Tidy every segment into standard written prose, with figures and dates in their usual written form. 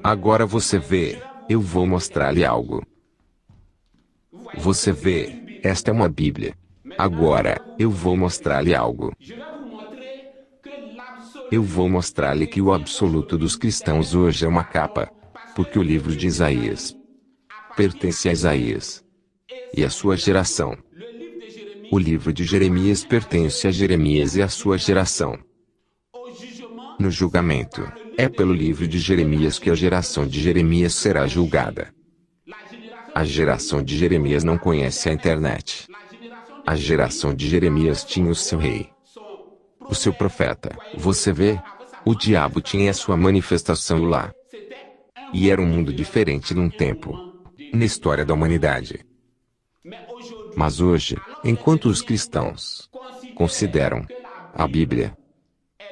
Agora você vê, eu vou mostrar-lhe algo. Você vê, esta é uma Bíblia. Agora, eu vou mostrar-lhe algo. Eu vou mostrar-lhe que o absoluto dos cristãos hoje é uma capa. Porque o livro de Isaías pertence a Isaías e a sua geração. O livro de Jeremias pertence a Jeremias e a sua geração. No julgamento, é pelo livro de Jeremias que a geração de Jeremias será julgada. A geração de Jeremias não conhece a internet. A geração de Jeremias tinha o seu rei, o seu profeta. Você vê? O diabo tinha a sua manifestação lá. E era um mundo diferente num tempo, na história da humanidade. Mas hoje, enquanto os cristãos consideram a Bíblia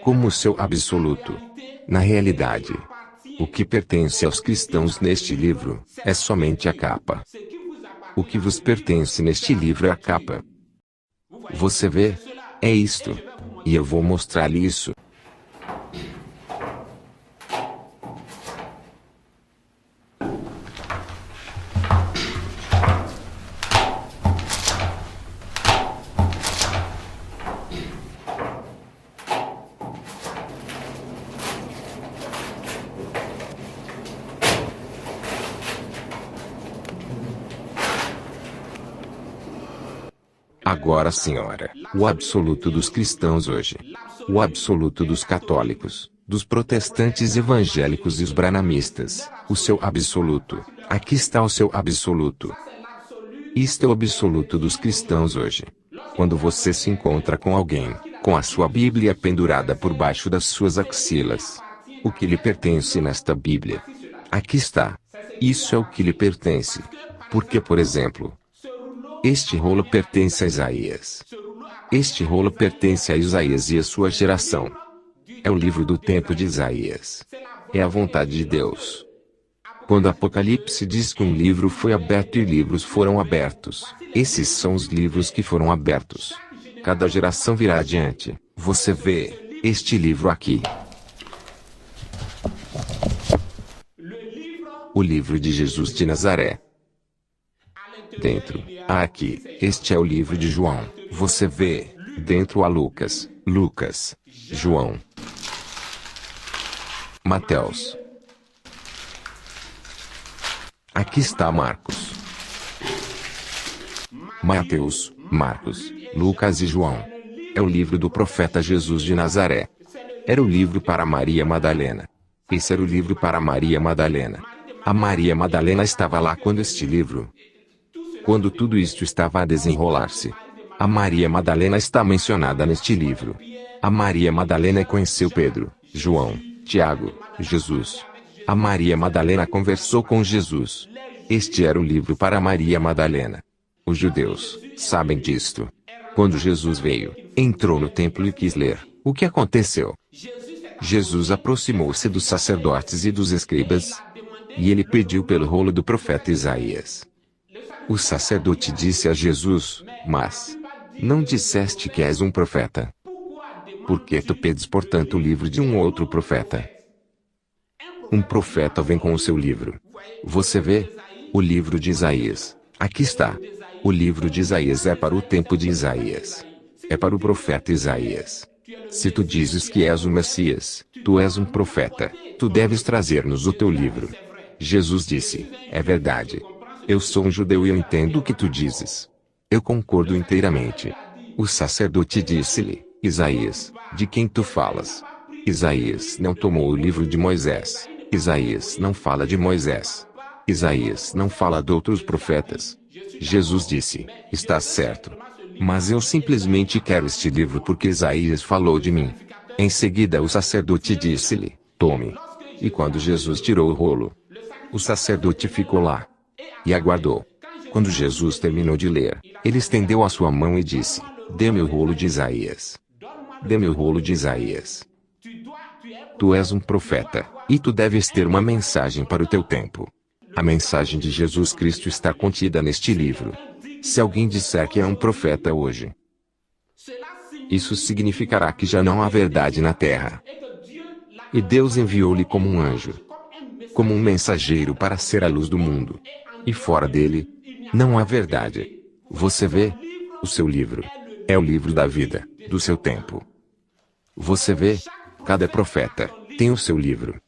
como o seu absoluto, na realidade, o que pertence aos cristãos neste livro é somente a capa. O que vos pertence neste livro é a capa. Você vê? É isto. E eu vou mostrar-lhe isso. Agora, senhora, o absoluto dos cristãos hoje. O absoluto dos católicos, dos protestantes evangélicos e os branamistas. O seu absoluto. Aqui está o seu absoluto. Isto é o absoluto dos cristãos hoje. Quando você se encontra com alguém, com a sua Bíblia pendurada por baixo das suas axilas. O que lhe pertence nesta Bíblia? Aqui está. Isso é o que lhe pertence. Porque, por exemplo, este rolo pertence a Isaías. Este rolo pertence a Isaías e a sua geração. É o livro do tempo de Isaías. É a vontade de Deus. Quando Apocalipse diz que um livro foi aberto e livros foram abertos, esses são os livros que foram abertos. Cada geração virá adiante. Você vê, este livro aqui. O livro de Jesus de Nazaré. Dentro, aqui, este é o livro de João. Você vê, dentro há Lucas, João, Mateus. Aqui está Marcos. Mateus, Marcos, Lucas e João. É o livro do profeta Jesus de Nazaré. Era o livro para Maria Madalena. Esse era o livro para Maria Madalena. A Maria Madalena estava lá quando este livro. Quando tudo isto estava a desenrolar-se. A Maria Madalena está mencionada neste livro. A Maria Madalena conheceu Pedro, João, Tiago, Jesus. A Maria Madalena conversou com Jesus. Este era o livro para Maria Madalena. Os judeus sabem disto. Quando Jesus veio, entrou no templo e quis ler. O que aconteceu? Jesus aproximou-se dos sacerdotes e dos escribas. E ele pediu pelo rolo do profeta Isaías. O sacerdote disse a Jesus: Mas não disseste que és um profeta? Por que tu pedes portanto o livro de um outro profeta? Um profeta vem com o seu livro. Você vê? O livro de Isaías. Aqui está. O livro de Isaías é para o tempo de Isaías. É para o profeta Isaías. Se tu dizes que és o Messias, tu és um profeta, tu deves trazer-nos o teu livro. Jesus disse: É verdade. Eu sou um judeu e eu entendo o que tu dizes. Eu concordo inteiramente. O sacerdote disse-lhe: Isaías, de quem tu falas? Isaías não tomou o livro de Moisés. Isaías não fala de Moisés. Isaías não fala de outros profetas. Jesus disse: Está certo. Mas eu simplesmente quero este livro porque Isaías falou de mim. Em seguida o sacerdote disse-lhe: Tome. E quando Jesus tirou o rolo, o sacerdote ficou lá e aguardou. Quando Jesus terminou de ler, ele estendeu a sua mão e disse: Dê-me o rolo de Isaías. Dê-me o rolo de Isaías. Tu és um profeta, e tu deves ter uma mensagem para o teu tempo. A mensagem de Jesus Cristo está contida neste livro. Se alguém disser que é um profeta hoje, isso significará que já não há verdade na terra. E Deus enviou-lhe como um anjo. como um mensageiro para ser a luz do mundo. E fora dele, não há verdade. Você vê? O seu livro é o livro da vida, do seu tempo. Você vê? Cada profeta tem o seu livro.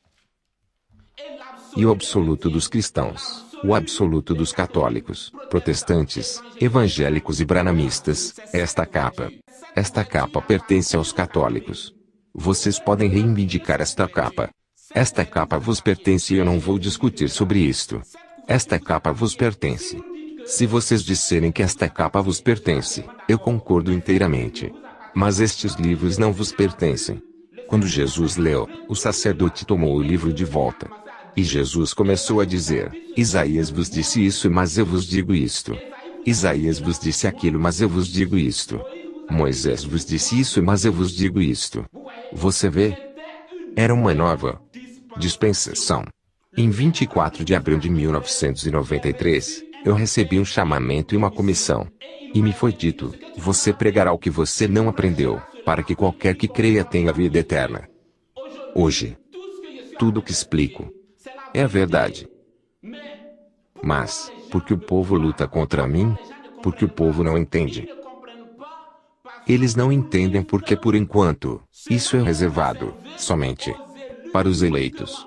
E o absoluto dos cristãos, o absoluto dos católicos, protestantes, evangélicos e branamistas, é esta capa. Esta capa pertence aos católicos. Vocês podem reivindicar esta capa. Esta capa vos pertence e eu não vou discutir sobre isto. Esta capa vos pertence. Se vocês disserem que esta capa vos pertence, eu concordo inteiramente. Mas estes livros não vos pertencem. Quando Jesus leu, o sacerdote tomou o livro de volta. E Jesus começou a dizer: Isaías vos disse isso, mas eu vos digo isto. Isaías vos disse aquilo, mas eu vos digo isto. Moisés vos disse isso, mas eu vos digo isto. Você vê? Era uma nova dispensação. Em 24 de abril de 1993, eu recebi um chamamento e uma comissão. E me foi dito: você pregará o que você não aprendeu, para que qualquer que creia tenha vida eterna. Hoje, tudo o que explico é a verdade. Mas, porque o povo luta contra mim? Porque o povo não entende. Eles não entendem porque por enquanto, isso é reservado, somente, para os eleitos.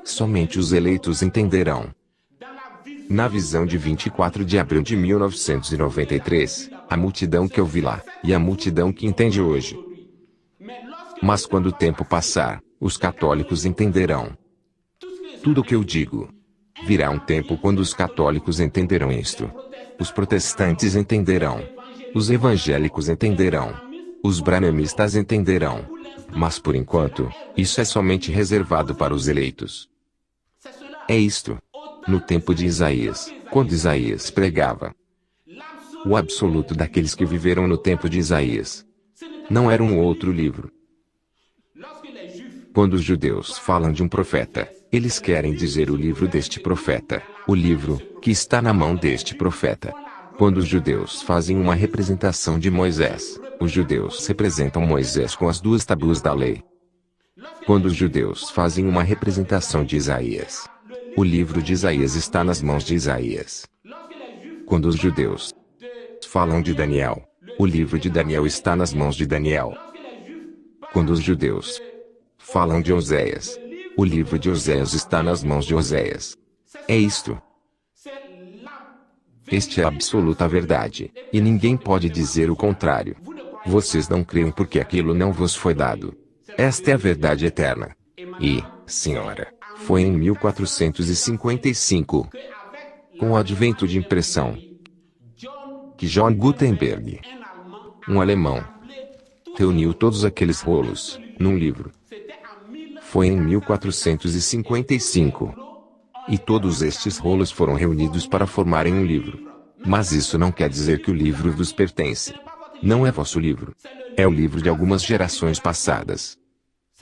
Somente os eleitos entenderão. Na visão de 24 de abril de 1993, a multidão que eu vi lá, e a multidão que entende hoje. Mas quando o tempo passar, os católicos entenderão. Tudo o que eu digo. Virá um tempo quando os católicos entenderão isto. Os protestantes entenderão. Os evangélicos entenderão. Os branamistas entenderão. Mas por enquanto, isso é somente reservado para os eleitos. É isto. No tempo de Isaías, quando Isaías pregava, o absoluto daqueles que viveram no tempo de Isaías não era um outro livro. Quando os judeus falam de um profeta, eles querem dizer o livro deste profeta, o livro que está na mão deste profeta. Quando os judeus fazem uma representação de Moisés, os judeus representam Moisés com as duas tábuas da lei. Quando os judeus fazem uma representação de Isaías, o livro de Isaías está nas mãos de Isaías. Quando os judeus falam de Daniel, o livro de Daniel está nas mãos de Daniel. Quando os judeus falam de Oséias, o livro de Oséias está nas mãos de Oséias. É isto. Este é a absoluta verdade, e ninguém pode dizer o contrário. Vocês não creem porque aquilo não vos foi dado. Esta é a verdade eterna. E, senhora, foi em 1455, com o advento de impressão, que John Gutenberg, um alemão, reuniu todos aqueles rolos, num livro. Foi em 1455. E todos estes rolos foram reunidos para formarem um livro. Mas isso não quer dizer que o livro vos pertence. Não é vosso livro. É o livro de algumas gerações passadas.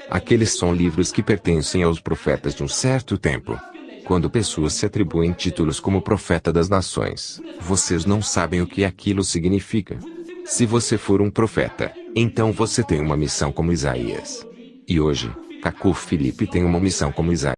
Aqueles são livros que pertencem aos profetas de um certo tempo. Quando pessoas se atribuem títulos como profeta das nações, vocês não sabem o que aquilo significa. Se você for um profeta, então você tem uma missão como Isaías. E hoje, Caco Felipe tem uma missão como Isaías.